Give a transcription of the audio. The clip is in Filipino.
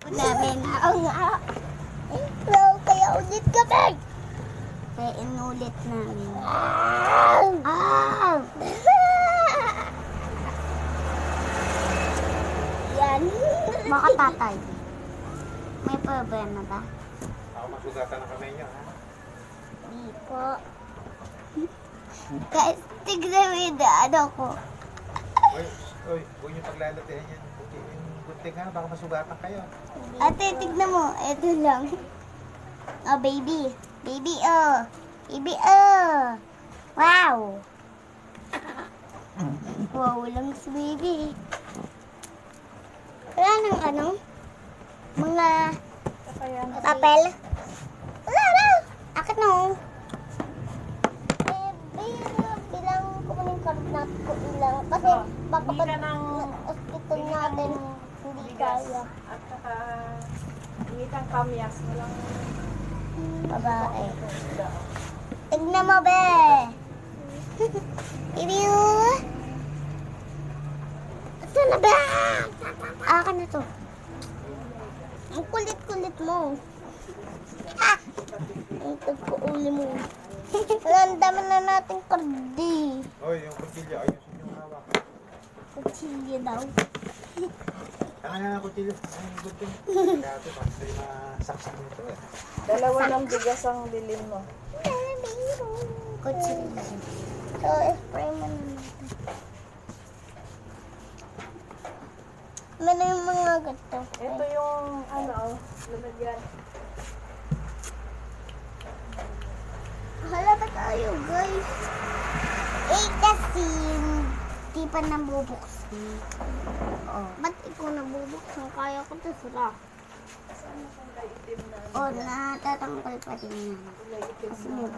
Namin, oo nga. Pero kaya ulit kami. Kaya inulit namin. Yan. Baka tatay. May problema ba? Ako masugatan ng kamay niyo, ha? Di po. Guys, tignan mo yung ano ko. Oy, huwag niyo paglalatihan yan. Yung gunting ha, baka masugatan kayo. Ate, tignan mo. Ito lang. Oh, baby. Baby, oh. Baby, oh. Wow. Wow lang si baby. Wala nang ano? Mga papel? Wala na. Akit no. Bilang kumaning karnap ko ilang. Kasi baka pa ng hospital natin hindi kaya. At saka hindi kang kamyas. Walang Babae. Tignan mo, be. Ibiyo. Ito na, be. Akin na to. Ang kulit-kulit mo. Ah! Ang tagpo-uli mo. Nandaman na natin kardi. Oy, yung kutsilyo, ayusin yung hawak. Kutsilyo daw. Saka na kutsilyo. Yung gunting. Dati, basta yung masaksak nito eh. dalawa ng bigas ang bilin mo. Kutsilyo. So, spray mo na natin. Ano yung mga gato? Ito yung lumagyan. Hala ba tayo, guys? Eh, kasi di pa nabubuksan. Oh. Ba't ikaw nabubuksan? Kaya ko ito sila. Sana kung itim na Oh, natatanggal pa din yan. kulay itim Kasi na may